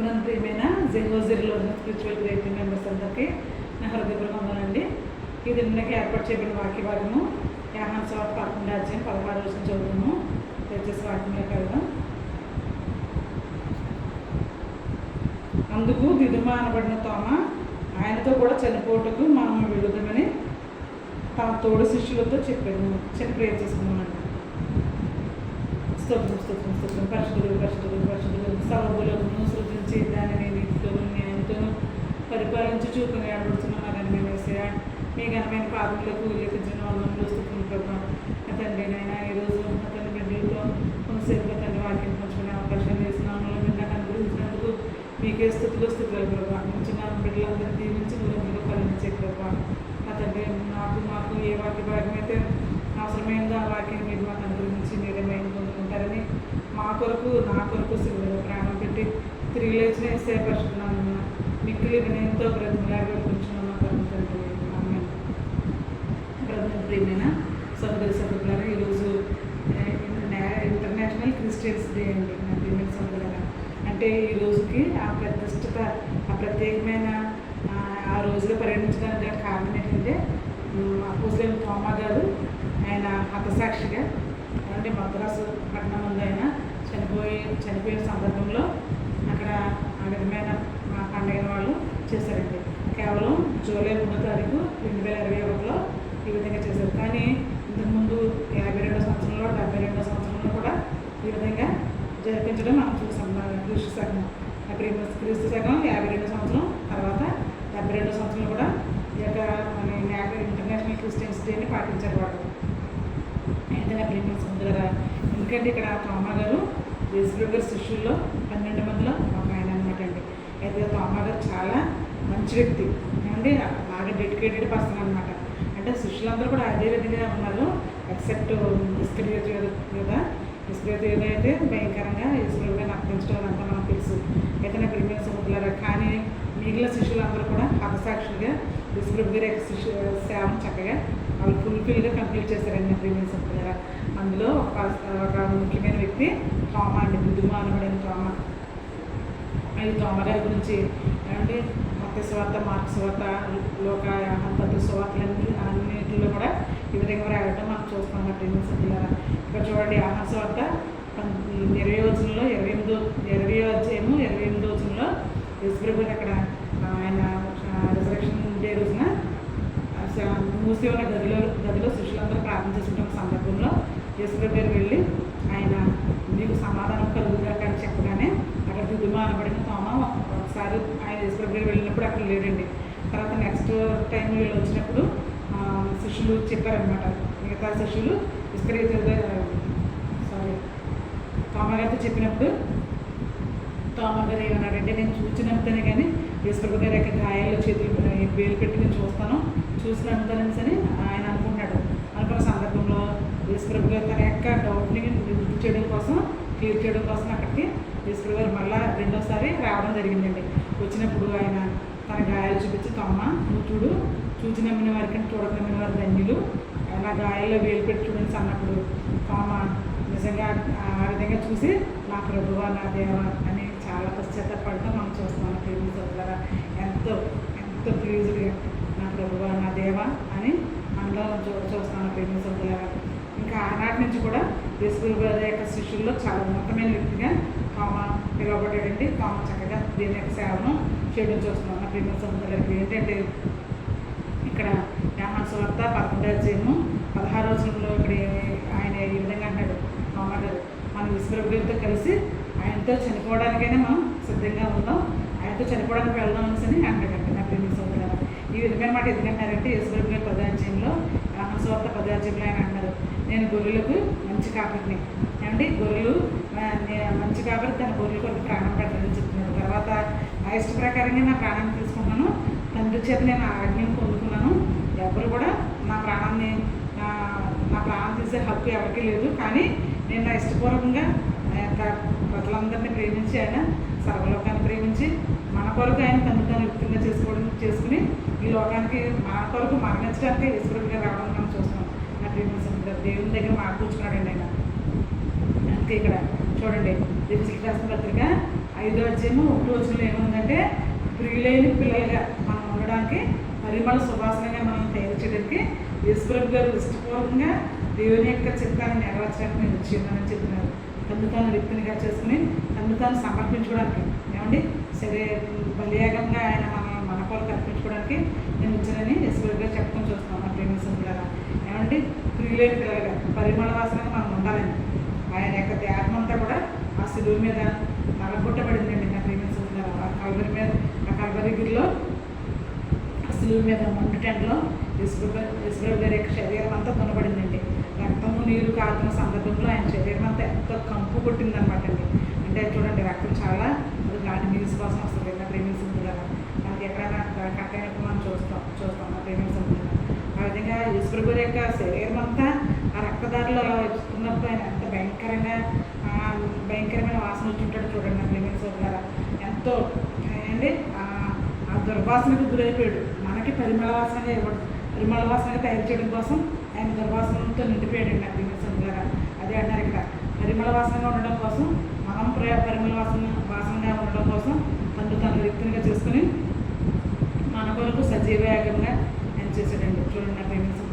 ప్రభునందు ప్రియమైన జెహోజీలో spiritual creative members అందరికీ నా హృదయపూర్వక వందనండి. ఈ దినానికి ఏర్పాటు చేయబడిన వాక్య భాగము యోహాను సువార్త 11వ అధ్యాయం 16వ వచనం చదువుతాము. దయచేసి వాక్యంలోకి వెళ్దాం. అందుకు దిదుమ అనబడిన తోమ ఆయనతో కూడా చనిపోటుకు మనము వెళుదామని తమ తోడు శిష్యులతో చెప్పాను. ప్రేయర్ చేసుకున్నామండి. స్తోత్రం స్తోత్రం స్తోత్రం. పరిశుద్ధులు పరిశుద్ధులు పరిశుద్ధులు సర్వబులను సృజించి దానిని నీతితోనూ న్యాయంతోనూ పరిపాలించి చూపుని ఆడబడుతున్నాం. అదని వేసా మీ ఘనమైన పాదములకు ఉల్లేఖించిన వందములు స్థుతులు ప్రభావ. తండ్రి నైనా ఈరోజు అతని బిడ్డలతో కొనసేపుగా తండ్రి వాక్యం పంచుకునే అవకాశం చేసినాము. నాకు అనుగ్రహించినందుకు మీకే స్థుతులు ప్రభావ. చిన్న బిడ్డలందరినీ దీవించి దూరంగా ఫలించే ప్రభావ. తండ్రి మాకు ఏ వాక్య భాగం అయితే అవసరమైందో ఆ వాక్యం మీరు మాకు అనుగ్రహించి మీరే మేము పొందుకుంటారని మా కొరకు నా కొరకు శివుడు ప్రాణం పెట్టి తిరిగి లేచిన సేపరుచుకున్నాను. మిక్కిలి వినయంతో బ్రతిమలాగా కొంచున్నాను తండ్రి. అమ్మాయి బ్రదర్ ప్రియమైన సహోదరి సహోదరులారా, ఈరోజు ఇంటర్నేషనల్ క్రిస్టియన్స్ డే అండి. నా ప్రియమైన సహోదరులారా, అంటే ఈ రోజుకి ఆ ప్రతిష్టత, ఆ ప్రత్యేకమైన ఆ రోజులో పరిగణించడానికి గల కారణం ఏంటంటే అపోస్తలుడైన తోమా గారు ఆయన హతసాక్షిగా అంటే మద్రాసు పట్టణం ముందు ఆయన చనిపోయిన సందర్భంలో అక్కడ ఆ విధమైన పండుగ వాళ్ళు చేశారండి. కేవలం జూలై 3వ తారీఖు 2021లో ఈ విధంగా చేశారు. కానీ ఇంతకుముందు 52వ సంవత్సరంలో 72వ సంవత్సరంలో కూడా ఈ విధంగా జరిపించడం మనం చూసాం. క్రీస్తు శకం 52వ సంవత్సరం తర్వాత 72వ సంవత్సరంలో కూడా ఈ యొక్క మన ఇంటర్నేషనల్ క్రిస్టియన్స్ డేని పాటించారు వాళ్ళు. ఏదైనా ప్రేమించి ముందుగా ఎందుకంటే ఇక్కడ తోమా గారు యేసుప్రభు గారి శిష్యుల్లో 12 మందిలో ఒక ఆయన అనమాట అండి. అయితే తోమా గారు చాలా మంచి వ్యక్తి ఏమండి, బాగా డెడికేటెడ్ పర్సన్ అనమాట. అంటే శిష్యులందరూ కూడా అదే విధంగా ఉన్నారు ఎక్సెప్ట్ ఇస్కరియోతు యోధ. ఇస్కరియోతు యోధ అయితే భయంకరంగా యేసుప్రభు గారిని అర్పించడం అంతా మనకు తెలుసు. అయితే ప్రేమించి సముద్రులారా, కానీ మిగిలిన శిష్యులందరూ కూడా హతసాక్షులుగా యేసుప్రభు గారి యొక్క సేవను చక్కగా వాళ్ళు ఫుల్ఫిల్గా కంప్లీట్ చేశారండి. ప్రేమించి సముద్రులారా, అందులో ఒక ముఖ్యమైన వ్యక్తి తోమా అండి. దిదుమ అనబడిన తోమా. ఈ తోమా గారి గురించి ఏమంటే మత్తయి సువార్త, మార్కు సువార్త, లోక యోహాను అన్నింటిలో కూడా ఈ విధంగా రాయడం మనం చూస్తాం. ప్రేమించి సముద్రులారా, ఇక్కడ చూడండి యోహాను సువార్త 20వ వచనంలో 20వ అధ్యాయము 28వ వచనంలో యేసుప్రభు అక్కడ ఆయన రిజరెక్షన్ డే రోజున మూసి ఉన్న గదిలో శిష్యులందరూ ప్రార్థన చేసుకుంటున్న సందర్భంలో యేసుప్రభు గారు వెళ్ళి ఆయన మీకు సమాధానం కలుగుగాక అని చెప్పగానే అక్కడ దిదుమ అనబడిన తోమా ఒకసారి ఆయన యేసుప్రభు గారు వెళ్ళినప్పుడు అక్కడ లేడండి. తర్వాత నెక్స్ట్ టైం వీళ్ళు వచ్చినప్పుడు శిష్యులు చెప్పారనమాట. మిగతా శిష్యులు తోమా గారితో చెప్పినప్పుడు తోమా గారు ఏమన్నాడంటే, నేను చూసినంతనే కానీ యేసుప్రభు గారి యొక్క గాయాల్లో చేతులు వేలు పెట్టి నేను చూసినంతనేసి ఆయన అనుకున్న సందర్భంలో యేసుప్రభు గారు తన యొక్క డౌట్ని క్లియర్ చేయడం కోసం అక్కడికి యేసుప్రభు గారు మళ్ళీ రెండోసారి రావడం జరిగిందండి. వచ్చినప్పుడు ఆయన తన గాయాలు చూపించి, తోమా నువ్వు చూచి నమ్మిన వారికి చూడక నమ్మిన వారి ధన్యులు, నా గాయాల్లో వేలు పెట్టి చూడని అన్నప్పుడు తోమా నిజంగా ఆ విధంగా చూసి నా ప్రభువా నా దేవా అని చాలా పశ్చాత్తాపడటం మనం చూస్తున్నాం. ప్రేమ సోదరులారా, ఎంతో ప్లీజ్డ్గా నా ప్రభువా నా దేవా అని అందులో చూస్తున్నాను. ప్రేమ సోదరులారా, ఇంకా ఆనాటి నుంచి కూడా యేసుప్రభు గారి యొక్క శిష్యుల్లో చాలా ఉన్నతమైన వ్యక్తిగా తోమా పిలువబడ్డాడండి. తోమా చక్కగా దీని యొక్క సేవను చేయడం చూస్తున్నాం. నా ప్రేమ సోదరులకి ఏంటంటే ఇక్కడ యోహాను సువార్త 11వ అధ్యాయము 16వ వచనంలో ఇక్కడ ఆయన ఈ విధంగా అంటాడు తోమా గారు, మనం యేసుప్రభు గారితో కలిసి ఆయనతో చనిపోవడానికైనా మనం సిద్ధంగా ఉందాం, ఆయనతో చనిపోవడానికి వెళ్దాం అనేసి అంటాడంటే. నా ప్రేమ సోదరులారా, ఈ విధమైన మాట ఎందుకంటారంటే యేసుప్రభు గారి 10వ అధ్యాయంలో యోహాను సువార్త 10వ అధ్యాయంలో ఆయన అంటారు, నేను గొర్రెలకు మంచి కాపరిని. ఏమంటే గొర్రెలు మంచి కాపరి తన గొర్రెల కొరకు ప్రాణం పెట్టాలని చెప్తున్నాడు. తర్వాత నా ఇష్ట ప్రకారంగా నా ప్రాణాన్ని తీసుకున్నాను, తండ్రి చేత నేను ఆజ్ఞను పొందుకున్నాను, ఎవరు కూడా నా ప్రాణం తీసే హక్కు ఎవరికీ లేదు, కానీ నేను నా ఇష్టపూర్వకంగా ప్రజలందరినీ ప్రేమించి ఆయన సర్వలోకాన్ని ప్రేమించి మన కొరకు ఆయన తను వ్యక్తంగా చేసుకుని ఈ లోకానికి మన కొరకు మరణించడానికి యేసుప్రభు గారు రావడం మనం చూస్తాం. నా ప్రేమించిన దేవుని దగ్గర మాట్లాడుకున్నాడండి ఆయన. అందుకే ఇక్కడ చూడండి, ఎఫెసీయులకు రాసిన పత్రిక 5వ అధ్యాయము 1వ వచనంలో ఏముందంటే ప్రియులైన పిల్లలుగా మనం ఉండడానికి పరిమళ సువాసనగా మనం తయారు చేయడానికి యేసుప్రభు గారు ఇష్టపూర్వకంగా దేవుని యొక్క చిత్తాన్ని నెరవేర్చడానికి నేను వచ్చి చెప్తున్నారు. తను తాను రిక్తునిగా చేసుకుని తను తాను సమర్పించుకోవడానికి ఏమండి సరే బలియాగంగా ఆయన మన కొరకు అర్పించుకోవడానికి నేను వచ్చానని యేసుప్రభు గారు చెప్పడం చూస్తున్నాం. నా ప్రేమిస్తుంటారా ఏమండి ప్రియులైన పిల్లలుగా పరిమళ వాసనగా మనం ఉండాలని ఆయన యొక్క ధ్యానం అంతా కూడా ఆ శిలువ మీద నలగొట్టబడిందండి. నా ప్రేమిస్తుంటారా ఆ కల్వరి మీద ఆ కల్వరి గిరిలో ఆ శిలువ మీద మండు టెంట్లో యేసుప్రభు గారి యొక్క శరీరం అంతా దున్నబడిందండి. రక్తము నీరు కారుతున్న సందర్భంలో ఆయన శరీరం అంతా ఎంతో కంపు కొట్టిందనమాట అండి. అంటే చూడండి రక్తం చాలా నాటి నీరు కోసం వస్తుంది. నా ప్రేమిస్తుంది కదా మనకి ఎక్కడైనా కట్టైనప్పుడు మనం చూస్తాం నా ప్రేమిస్తుంది కదా. ఆ విధంగా యేసుప్రభు గారి యొక్క శరీరం అంతా ఆ రక్తదారిలో అలా వస్తున్నప్పుడు ఆయన ఎంత భయంకరమైన వాసన వచ్చుంటాడు చూడండి. నా ప్రేమిస్తుంది కదా ఎంతో అండి ఆ దుర్వాసనకు గురైపోయాడు. మనకి పరిమళ వాసనగా తయారు చేయడం కోసం ఆయన దుర్వాసనతో నిండిపోయాడు. నాకు ప్రేమిస్తుండగా అదే అన్నారు ఇక్కడ పరిమళ వాసనగా ఉండడం కోసం మనం పరిమళ వాసనగా ఉండడం కోసం తను వ్యక్తినిగా చేసుకుని మన కొరకు సజీవ యాగంగా ఆయన చేశాడండి. చూడండి నాకు ప్రేమిస్తుంది